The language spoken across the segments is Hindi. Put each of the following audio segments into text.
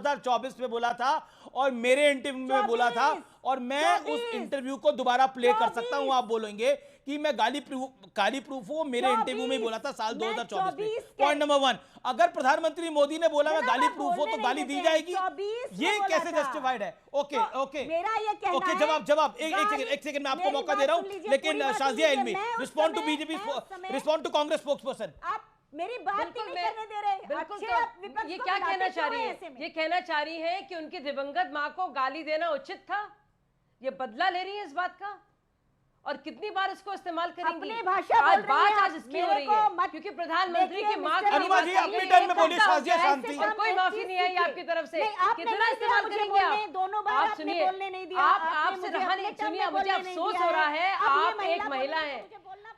2024 में बोला था और मेरे इंटरव्यू में बोला था, और मैं उस इंटरव्यू को दोबारा प्ले कर सकता हूं। आप बोलेंगे कि मैं गाली प्रूफ हूं, मेरे इंटरव्यू में बोला था साल 2024 में। पॉइंट नंबर 1, अगर प्रधानमंत्री मोदी ने बोला मैं गाली प्रूफ हूं तो गाली दी जाएगी, ये कैसे जस्टिफाइड है? ओके ओके ओके, जवाब एक सेकंड मैं आपको मौका दे रहा हूं, लेकिन Shazia Ilmi, respond to BJP, respond to Congress spokesperson. मेरी बात नहीं करने दे रहे। बिल्कुल, तो ये क्या कहना चाह रही है? ये कहना चाह रही है कि उनकी दिवंगत मां को गाली देना उचित था? ये बदला ले रही है इस बात का? और कितनी बार इसको इस्तेमाल करेंगी? अपनी भाषा आज बात आज इसकी हो रही है क्योंकि प्रधानमंत्री की मां को अनुमा जी अपनी टर्न में बोलिए, शाजिया शांति। और कोई माफी नहीं आई आपकी तरफ से। कितना इस्तेमाल करेंगे आप? दोनों बार आप सुनिए, आपसे रहा नहीं, सुनिए, मुझे अफसोस हो रहा है, आप एक महिला हैं।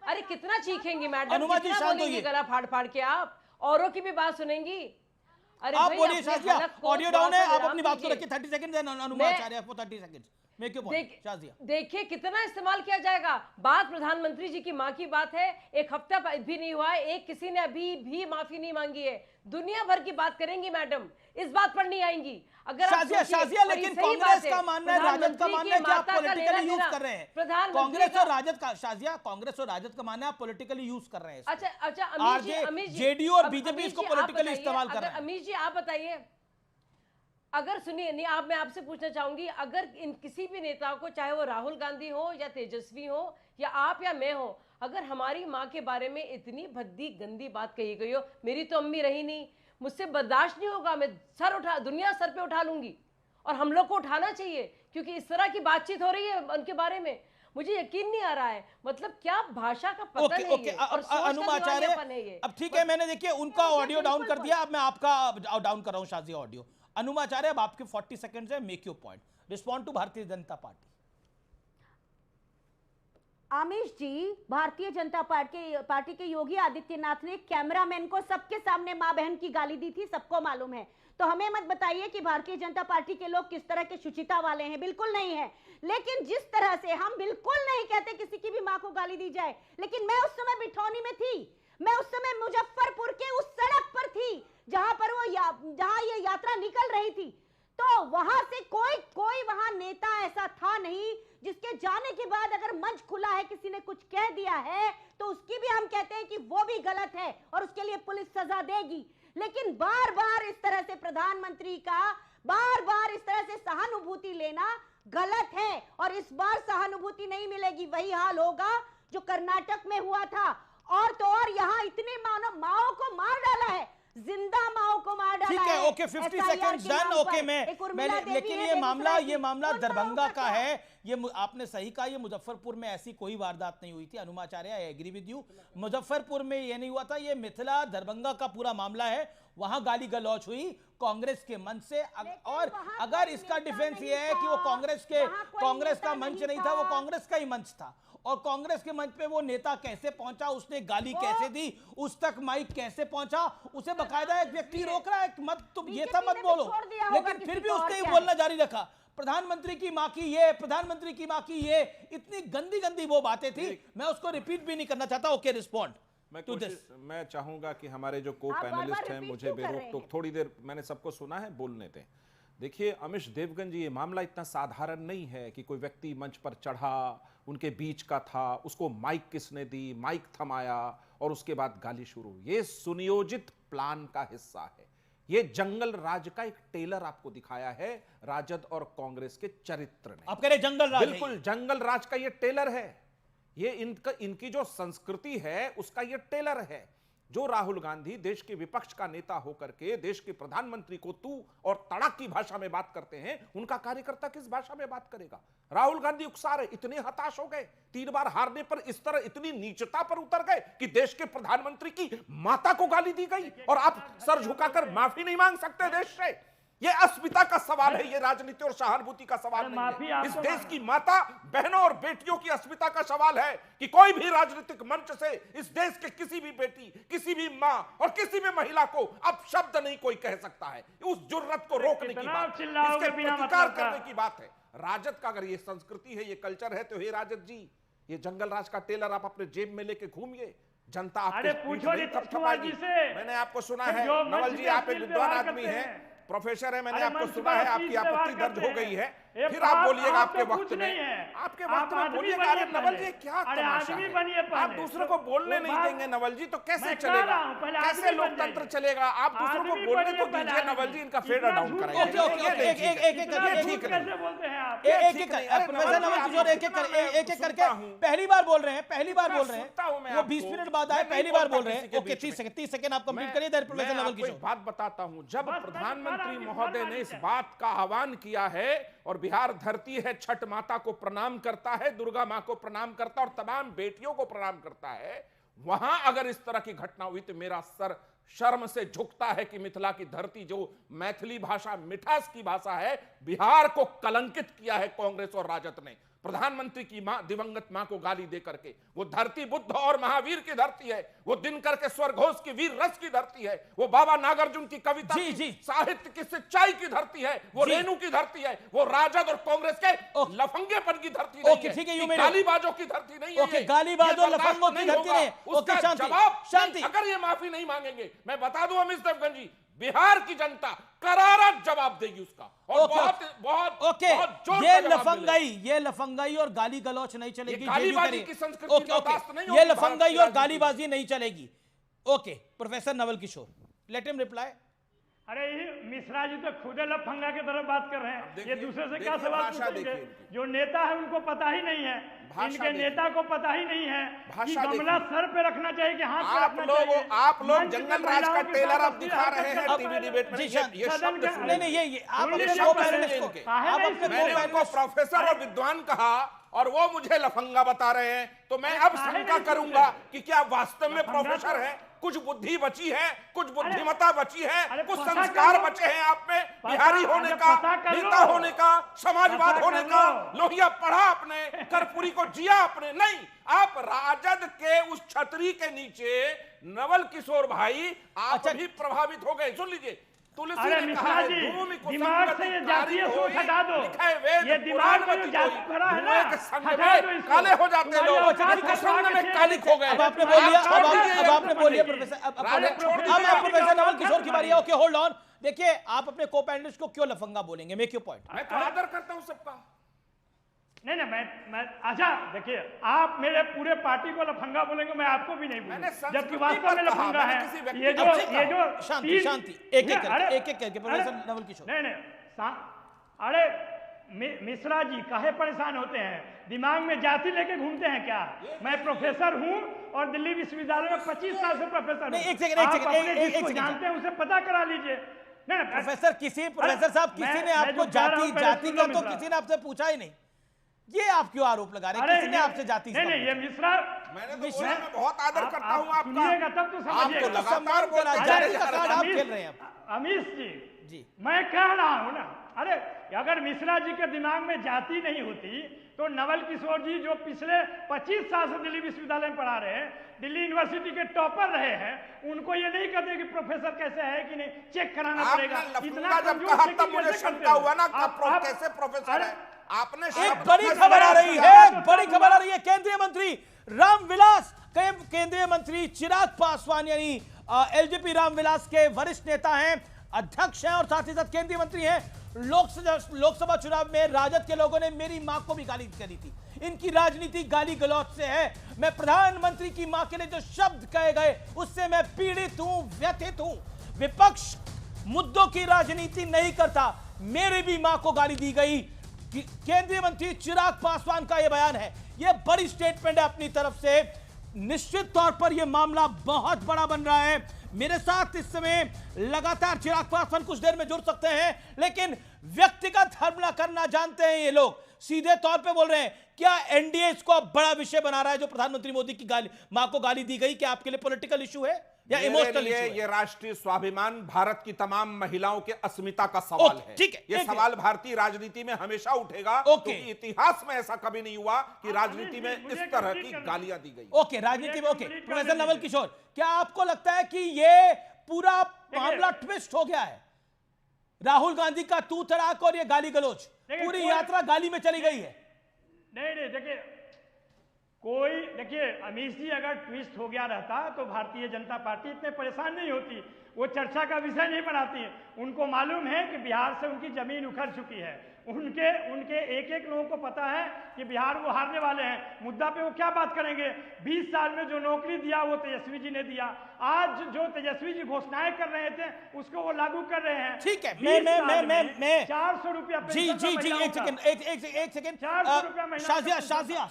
अरे कितना चीखेंगी मैडम, अनुमा जी शांत होइए, गला फाड़ फाड़ के आप औरों की भी बात सुनेंगी। अरे आप बोलिए शाजिया, ऑडियो डाउन है, आप अपनी बात को रखिए। 30 सेकंड देन अनुमा आचार्य को 30 सेकंड। देखिए कितना इस्तेमाल किया जाएगा। बात प्रधानमंत्री जी की मां की बात है, एक हफ्ता भी नहीं हुआ है, एक किसी ने अभी भी माफी नहीं मांगी है। दुनिया भर की बात करेंगी मैडम, इस बात पर नहीं आएंगी। अगर शाजिया, लेकिन कांग्रेस का मानना है, राजद का मानना है कि आप पॉलिटिकली यूज कर रहे हैं। कांग्रेस और राजद का, शाजिया, कांग्रेस और राजद का मानना है आप पॉलिटिकली यूज कर रहे हैं। अच्छा अमीश जी, जेडीयू और बीजेपी इसको पॉलिटिकली इस्तेमाल कर रहे हैं। अमीश जी आप बताइए, अगर सुनिए, नहीं आप, मैं आपसे पूछना चाहूंगी, अगर इन किसी भी नेता को, चाहे वो राहुल गांधी हो या तेजस्वी हो या आप या मैं हो, अगर हमारी माँ के बारे में इतनी भद्दी गंदी बात कही गई हो, मेरी तो अम्मी रही नहीं, मुझसे बर्दाश्त नहीं होगा, मैं दुनिया सर पे उठा लूंगी। और हम लोग को उठाना चाहिए क्योंकि इस तरह की बातचीत हो रही है उनके बारे में, मुझे यकीन नहीं आ रहा है। मतलब क्या भाषा का पता नहीं है और अनुमा आचार्य, अब ठीक है, मैंने देखिए उनका ऑडियो डाउन कर दिया, अब मैं आपका डाउन कर रहा हूं शाजिया ऑडियो। अनुमा आचार्य, अब आपके 40 सेकंड्स है, make your point, respond to Bharatiya Janata party. आमिश जी, भारतीय जनता पार्टी के योगी आदित्यनाथ ने कैमरामैन को सबके सामने मां बहन की गाली दी थी, सबको मालूम है। तो हमें मत बताइए कि भारतीय जनता पार्टी के लोग किस तरह के शुचिता वाले हैं, बिल्कुल नहीं है। लेकिन जिस तरह से हम बिल्कुल नहीं कहते किसी की भी मां को गाली दी जाए, लेकिन मैं उस समय बिठौनी में थी, मैं उस समय मुजफ्फरपुर के उस सड़क पर थी जहां पर जहां ये यात्रा निकल रही थी। तो वहां से कोई वहां नेता ऐसा था नहीं जिसके जाने के बाद अगर मंच खुला है, किसी ने कुछ कह दिया है तो उसकी भी हम कहते हैं कि वो भी गलत है और उसके लिए पुलिस सजा देगी। लेकिन बार बार इस तरह से प्रधानमंत्री का बार बार इस तरह से सहानुभूति लेना गलत है और इस बार सहानुभूति नहीं मिलेगी। वही हाल होगा जो कर्नाटक में हुआ था। और तो और यहाँ इतने माओ को मार डाला है, जिंदा माओ को मार डाला है। ठीक है, ओके, 50 सेकंड्स डन। ओके, लेकिन ये मामला दरभंगा का है। ये आपने सही कहा, ये मुजफ्फरपुर में ऐसी कोई वारदात नहीं हुई थी। Anuma Acharya, I agree with you, Muzaffarpur में ये नहीं हुआ था, ये मिथिला दरभंगा का पूरा मामला है। वहां गाली गलौच हुई कांग्रेस के मंच से। और अगर इसका डिफेंस ये है कि वो कांग्रेस का मंच नहीं था, वो कांग्रेस का ही मंच था, और कांग्रेस के मंच पे वो नेता कैसे पहुंचा, उसने गाली कैसे दी, उस तक माइक कैसे पहुंचा, उसे बकायदा एक व्यक्ति रोक रहा है, मत तुम ये सब मत बोलो, लेकिन फिर भी उसने बोलना जारी रखा। प्रधानमंत्री की मां की ये, प्रधानमंत्री की मां की ये, इतनी गंदी गंदी वो बातें थी, मैं उसको रिपीट भी नहीं करना चाहता। Okay, respond. मैं चाहूंगा कि हमारे जो को पैनलिस्ट हैं मुझे बेरोक टोक थोड़ी देर, मैंने सबको सुना है, बोलने दें। देखिए अमिश देवगन जी, ये मामला इतना साधारण नहीं है कि कोई व्यक्ति मंच पर चढ़ा, उनके बीच का था, उसको माइक किसने दी, माइक थमाया और उसके बाद गाली शुरू। ये सुनियोजित प्लान का हिस्सा है। ये जंगल राज का एक टेलर आपको दिखाया है राजद और कांग्रेस के चरित्र ने। आप कह रहे जंगल राज? बिल्कुल, जंगल राज का ये टेलर है। ये इनकी जो संस्कृति है उसका ये टेलर है। जो राहुल गांधी देश के विपक्ष का नेता होकर के देश के प्रधानमंत्री को तू और तड़क की भाषा में बात करते हैं, उनका कार्यकर्ता किस भाषा में बात करेगा? राहुल गांधी उकसा रहे, इतने हताश हो गए, 3 बार हारने पर इस तरह इतनी नीचता पर उतर गए कि देश के प्रधानमंत्री की माता को गाली दी गई और आप सर झुकाकर माफी नहीं मांग सकते देश से। ये अस्मिता का सवाल है, ये राजनीति और सहानुभूति का सवाल नहीं है। इस देश की माता, बहनों और बेटियों की अस्मिता का सवाल है कि कोई भी राजनीतिक मंच से इस देश के किसी भी बेटी, किसी भी मां और किसी भी महिला को अब शब्द नहीं कोई कह सकता है। उस जुर्रत को रोकने की बात, इसके प्रतिकार करने की बात है। राजद का अगर ये संस्कृति है, ये कल्चर है, तो हे राजद जी, ये जंगल राज का टेलर आप अपने जेब में लेके घूमिए, जनता आपको थपथपाएगी। मैंने आपको सुना है, नवल जी आप एक विद्वान आदमी हैं, प्रोफेसर है, मैंने अरे आपको मंच सुना पर है, आप आपकी चीज आपत्ति व्यवहार दर्ज करते हो गई हैं। है, ये फिर आप बोलिएगा आप आपके तो वक्त कुछ में, नहीं है। आपके आप वक्त में आदमी बोलिएगा। बनिए अरे नवल पहले। जी क्या अरे तमाशा आदमी है? बनिए आप पहले। दूसरों को बोलने वो नहीं बात- देंगे नवल जी, तो कैसे मैं कह चलेगा? रहा हूं, पहले कैसे आदमी बन लोकतंत्र जाइए। चलेगा? आप दूसरों को आदमी बोलने बनिए तो पहले दीजिए आदमी। नवल जी, इनका फेड इतना डाउन झूठ कराइए। कैसे बोलते हैं? ये ठीक है। इतना ये झूठ ठीक है। कैसे बोलते हैं आप? ये एक ठीक एक नहीं। कर अरे प्रोफेसर नवल नवल जी, किशोर एक कितना एक मैं करके सुनता हूं। पहली बार बोल रहे हैं, पहली बार बोल रहे सुनता हूं मैं हैं। वो आपको। 20 मिनट बाद आए, मैं पहली नहीं बार बोल बोलता रहे किसी हैं। के ओके, बीच में। 30 सेकंड आप कंप्लीट मैं- करिए देर प्रोफेसर मैं नवल आपको एक किशोर। बात बताता हूं, जब बस प्रधानमंत्री बस महोदय ने इस बात का आह्वान किया है और बिहार धरती है, छठ माता को प्रणाम करता है, दुर्गा मां को प्रणाम करता है और तमाम बेटियों को प्रणाम करता है, वहां अगर इस तरह की घटना हुई तो मेरा सर शर्म से झुकता है कि मिथिला की धरती, जो मैथिली भाषा मिठास की भाषा है, बिहार को कलंकित किया है कांग्रेस और राजद ने। प्रधानमंत्री की मां, दिवंगत मां को गाली दे करके। वो धरती बुद्ध और महावीर की धरती है, वो दिनकर के स्वर्घोष की वीर रस की धरती है, वो बाबा नागार्जुन की कविता जी, की, जी। साहित्य की सच्चाई की धरती है, वो जी। रेणु की धरती है, वो राजद और कांग्रेस के ओके। लफंगेपन की धरती नहीं ओके, है, ठीक है, कि यू मेरे- गालीबाजों की धरती नहीं है ओके, ये। गालीबाजों, ये बर्दाश्त लफंगों की धरती होगा। नहीं है। ओके, उसका शांति, जवाब शांति। अगर ये माफी नहीं मांगेंगे, मैं बता दूं अमित देवगन जी, बिहार की जनता करारा जवाब देगी उसका, और ओके, बहुत बहुत ओके, बहुत जोर ये का जवाब मिलेगा। ये लफंगाई और गाली गलौच नहीं चलेगी। ये गालीबाजी करिए। की संस्कृति ओके, बर्दाश्त नहीं ओके, ये होगी भारत लफंगाई की और राजनीति में। गालीबाजी नहीं चलेगी। Okay, professor Naval Kishore, let him reply. अरे ये मिश्रा जी तो खुद लफंगा की तरफ बात कर रहे हैं। देखिए- ये दूसरे से देखिए क्या सवाल भाषा पूछेंगे? देखिए इनकी। जो नेता है उनको पता ही नहीं है, भाषा इनके देखिए। नेता को पता ही नहीं है कि भाषा गमला देखिए। सर पे रखना चाहिए कि हाथ पे आप रखना लोग चाहिए। आप लोग मंच पे जंगल राज महिलाओं का के टेलर साथ अब दिखा रहे हैं हरकत टीवी करते डिबेट में। जी, ये शांत- सदन शब्द के- सुने। नहीं नहीं, ये आप सुनिए, अपने शब्द को-पैनलिस्ट सुनिए को इनके। आप अपने मैंने उनको को-पैनलिस्ट प्रोफेसर और विद्वान कहा और वो मुझे लफंगा बता रहे हैं, तो मैं अब काहे शंका नहीं करूंगा सुनते? कि क्या वास्तव में लफंगा प्रोफेसर तो- है, कुछ बुद्धि बची है, कुछ बुद्धिमता बची है, अरे कुछ पता संस्कार कर लो। बचे हैं आप में, बिहारी होने अरे का, पता कर नेता लो। होने का, समाजवाद पता होने कर का। लो। लोहिया पढ़ा आपने, कर्पूरी को जिया आपने नहीं। आप राजद के उस छतरी के नीचे नवल किशोर भाई आप अच्छा। भी प्रभावित हो गए। सुन लीजिए, तुलसी अरे ने कहा मिश्रा है, जी, भूमि को दिमाग से संगति ये जातीय कारी सोच होई, हटा दो। लिखा है वेद ये दिमाग में पुराण जो मति जाति होई, भरा है ना, धुएं के संग हटा में दो इसको। काले हो जाते तुम्हारी लोग, औकात इनके को संग आगे में से- कालिक हो गए। अब आपने आप बोल लिया, छोड़ दीजिए, अब आपने बोल लिया छोड़ प्रोफेसर। दीजिए। अब राजद छोड़ अब दीजिए। आप प्रोफेसर नवल आप किशोर की बारी है। Okay, hold on. देखिए, आप अपने को-पैनलिस्ट को क्यों लफंगा बोलेंगे? Make your point. मैं तो आदर करता हूं सबका। नहीं नहीं, मैं अच्छा देखिए, आप मेरे पूरे पार्टी को लफंगा बोलेंगे, मैं आपको भी नहीं मैंने बोलूंगा, संस्कृति जबकि वास्तव में पर कहा, लफंगा मैंने है। किसी व्यक्ति ये को जो नहीं ये जो शांति, तीन- शांति, एक-एक करके, अरे- एक-एक करके, प्रोफेसर अरे- नवल किशोर। नहीं नहीं, अरे मिश्रा जी काहे परेशान होते हैं? दिमाग में जाति लेके घूमते हैं क्या? मैं प्रोफेसर हूँ और दिल्ली विश्वविद्यालय में 25 साल से प्रोफेसर हूँ। नहीं, एक सेकंड, आप अपने एक जिसको सेकंड। जानते हैं उसे पता करा लीजिए। नहीं प्रोफेसर प्रोफेसर साहब, किसी ने आपको जाति का तो किसी ने आपसे पूछा ही नहीं। ये आप क्यों आरोप लगा रहे हैं? किसी ने आपसे जाति नहीं नहीं, ये मिश्रा मैंने तो बोला, मैं बहुत आदर करता हूं आपका। सुनिएगा तब तो आप समझिएगा। तो लगातार बोल रहे हैं, जाति का अरे, कार्ड आप अमीश- खेल रहे हैं अब। अमीश जी, जी। मैं कह रहा हूं ना, अरे अगर मिश्रा जी के दिमाग में जाति नहीं होती तो नवल किशोर जी जो पिछले 25 साल से दिल्ली विश्वविद्यालय में पढ़ा रहे हैं, दिल्ली यूनिवर्सिटी के टॉपर रहे हैं, उनको ये नहीं कहते कि प्रोफेसर कैसे है कि नहीं, चेक कराना आपने पड़ेगा। लफंगा जब कमजोर कहा चेकिंग तब मुझे कैसे शंका करते हो? हुआ ना, आप- कैसे प्रोफेसर अरे- है? आपने एक शब्द बड़ी में खबर आ रही सवाल है, तो बड़ी सब खबर आ रही है। केंद्रीय मंत्री रामविलास, केंद्रीय मंत्री चिराग पासवान यानी एलजेपी रामविलास के वरिष्ठ नेता हैं, अध्यक्ष हैं और साथ ही साथ केंद्रीय मंत्री हैं। लोकसभा चुनाव में राजद के लोगों ने मेरी मां को भी गाली करी थी। इनकी राजनीति गाली गलौज से है। मैं प्रधानमंत्री की मां के लिए जो शब्द कहे गए उससे मैं पीड़ित हूं, व्यथित हूं। विपक्ष मुद्दों की राजनीति नहीं करता। मेरी भी मां को गाली दी गई। केंद्रीय मंत्री चिराग पासवान का यह बयान है, यह बड़ी स्टेटमेंट है अपनी तरफ से। निश्चित तौर पर यह मामला बहुत बड़ा बन रहा है। मेरे साथ इस समय लगातार चिराग पासवान कुछ देर में जुड़ सकते हैं, लेकिन व्यक्तिगत हमला करना जानते हैं ये लोग। सीधे तौर पे बोल रहे हैं, क्या एनडीए इसको अब बड़ा विषय बना रहा है जो प्रधानमंत्री मोदी की मां को गाली दी गई? क्या आपके लिए पॉलिटिकल इशू है या इमोशनल इशू है? ये राष्ट्रीय स्वाभिमान, भारत की तमाम महिलाओं के अस्मिता का सवाल है। ठीक है, ये सवाल भारतीय राजनीति में हमेशा उठेगा, ओके। क्योंकि इतिहास में ऐसा कभी नहीं हुआ कि राजनीति में मुझे इस तरह कंप्लीट की करना। गालियां दी गई। ओके, राजनीति में ओके। कंप्लीट प्रोफेसर करने नवल दीजिए। किशोर, क्या आपको लगता है कि ये पूरा मामला ट्विस्ट हो गया है? राहुल गांधी का तू तड़ाक और ये गाली गलोच, देखिए, पूरी कोई- यात्रा गाली में चली गई है। नहीं देखिए अमीश जी, अगर ट्विस्ट हो गया रहता तो भारतीय जनता पार्टी इतने परेशान नहीं होती। वो चर्चा का विषय नहीं बनाती हैं। उनको मालूम है कि बिहार से उनकी जमीन उखड़ चुकी है। उनके एक एक लोगों को पता है कि बिहार वो हारने वाले हैं। मुद्दा पे वो क्या बात करेंगे? 20 साल में जो नौकरी दिया वो तेजस्वी जी ने दिया। आज जो तेजस्वी जी घोषणाएं कर रहे थे उसको वो लागू कर रहे हैं। ठीक है, 20 साल में मैं 400 रुपया जी पेंशन जी का जी महिलाओं एक सेकंड 400 रुपया महीना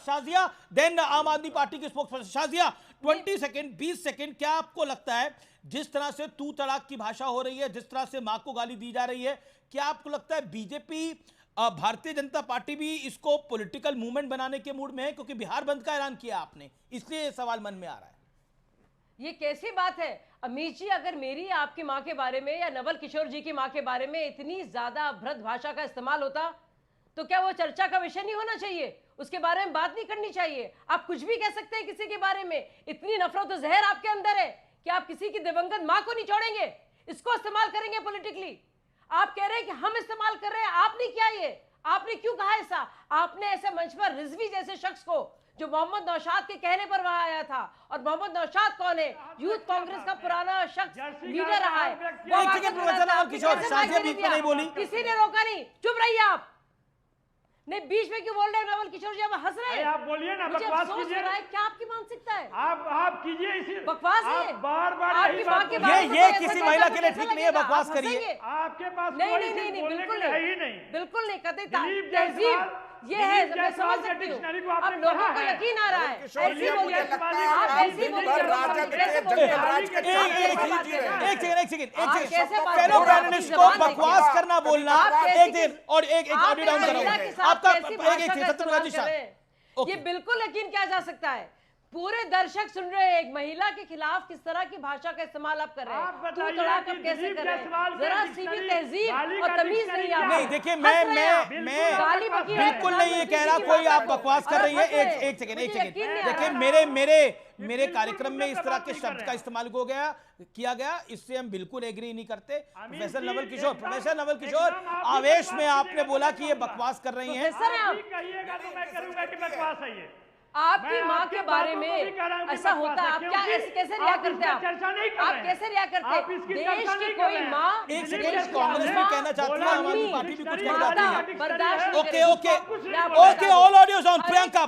शाजिया देन आम आदमी पार्टी के स्पोक्सपर्सन शाजिया 20 सेकंड 20 सेकंड। क्या आपको लगता है जिस तरह से तू तड़ाक की भाषा हो रही है, जिस तरह से मां को गाली दी जा रही है, क्या आपको लगता है बीजेपी भारतीय जनता पार्टी भी इसको पॉलिटिकल मूवमेंट बनाने के मूड में है? क्योंकि बिहार बंद का ऐलान किया आपने, इसलिए ये सवाल मन में आ रहा है। ये कैसी बात है अमीश जी? अगर मेरी आपकी माँ के बारे में या नवल किशोर जी की माँ के बारे में इतनी ज्यादा अभद्र भाषा का इस्तेमाल होता तो क्या वो चर्चा का विषय नहीं होना चाहिए? उसके बारे में बात नहीं करनी चाहिए? आप कुछ भी कह सकते हैं किसी के बारे में। इतनी नफरत और जहर आपके अंदर है कि आप किसी की दिवंगत माँ को नहीं छोड़ेंगे, इसको इस्तेमाल करेंगे पॉलिटिकली। आप कह रहे हैं कि हम इस्तेमाल कर रहे हैं, आपने किया ये? आपने क्यों कहा ऐसा? आपने ऐसे मंच पर रिजवी जैसे शख्स को, जो मोहम्मद नौशाद के कहने पर वहां आया था, और मोहम्मद नौशाद कौन है? यूथ कांग्रेस का पुराना शख्स, लीडर रहा है। नहीं बोली, किसी ने रोका नहीं। चुप रहिए आप। नहीं, बीच में क्यों बोल रहे हैं नवल किशोर जी? आप हंस रहे हैं। आप बोलिए ना, मुझे बकवास अफसोस हो कीजिए। रहा है। क्या आपकी मानसिकता है? आप कीजिए इसी बकवास है। आप बार-बार आपकी यही माँ बात के बोलिए। बारे में ये तो किसी ऐसा महिला कहता के लिए तो ठीक कैसा नहीं है, लगेगा? बकवास आप करिए। हंसेंगे? आपके पास नहीं कोई नहीं चीज नहीं, बोलने बिल्कुल के लिए है ही नहीं, नहीं। बिल्कुल नहीं। कहते दिलीप तहजीब जायसवाल- ये है, दिलीप मैं समझ जायसवाल सकती के हूँ। डिक्शनरी को अब आपने लोगों पढ़ा को है? यकीन आ रहा है। किशोर ऐसी जी, मुझे बोलिए, लगता है आप आप ऐसी दिन बोलिए, भर आप राजद कैसे के बोलिए? जनता राज के आप साथ कैसे बात बात जी कर रहे रहे हैं। हैं? एक सेकंड आप कैसे बात फेलो कर रहे हैं? पैनलिस्ट अपनी को जबान बकवास देखिए। करना बोलना आप एक कैसी- दिन और एक आप ऑडियो डाउन एक महिला के करो। साथ आपका कैसी भाषा का इस्तेमाल सत्यप्रकाश कर रहे हैं? ओके। ये बिल्कुल यकीन किया जा सकता है। पूरे दर्शक सुन रहे हैं एक महिला के खिलाफ किस तरह की भाषा का इस्तेमाल आप कर रहे आप हैं। बताइए तू तड़ाक कि आप कैसे दिलीप कर रहे जायसवाल हैं? के जरा डिक्शनरी, सीमित तहजीब गाली और का तमीज डिक्शनरी नहीं क्या है। है? नहीं देखिए, हंस रहे हैं आप। मैं गाली बकी है, बिल्कुल नहीं ये कह रहा कोई आप बकवास कर रही है। एक सेकंड देखिए, मेरे कार्यक्रम में इस तरह के शब्द का इस्तेमाल किया गया, इससे हम बिल्कुल एग्री नहीं करते। प्रोफेसर नवल किशोर आवेश में आपने बोला कि ये बकवास कर रही हैं। प्रोफेसर आप ही कहिएगा तो मैं करूंगा कि बकवास है ये। आपकी मैं माँ आपके के बारे बातों को भी में कह रहा हूं कि ऐसा बकवास होता है, है? आप क्या क्योंकि ऐसे कैसे रिया आप करते इसका हैं? चर्चा नहीं कर आप रहे हैं। कैसे रिया करते आप हैं? इसकी देश चर्चा की नहीं कर कोई रहे हैं। माँ, एक दिलीप सेकंड, जायसवाल कांग्रेस भी ने कहना चाहती है, बोला आम आदमी नहीं, पार्टी भी कुछ डिक्शनरी कहना चाहती है। बर्दाश्त नहीं ओके करेगी। ओके सब कुछ नहीं बोला। Okay all audios on Priyanka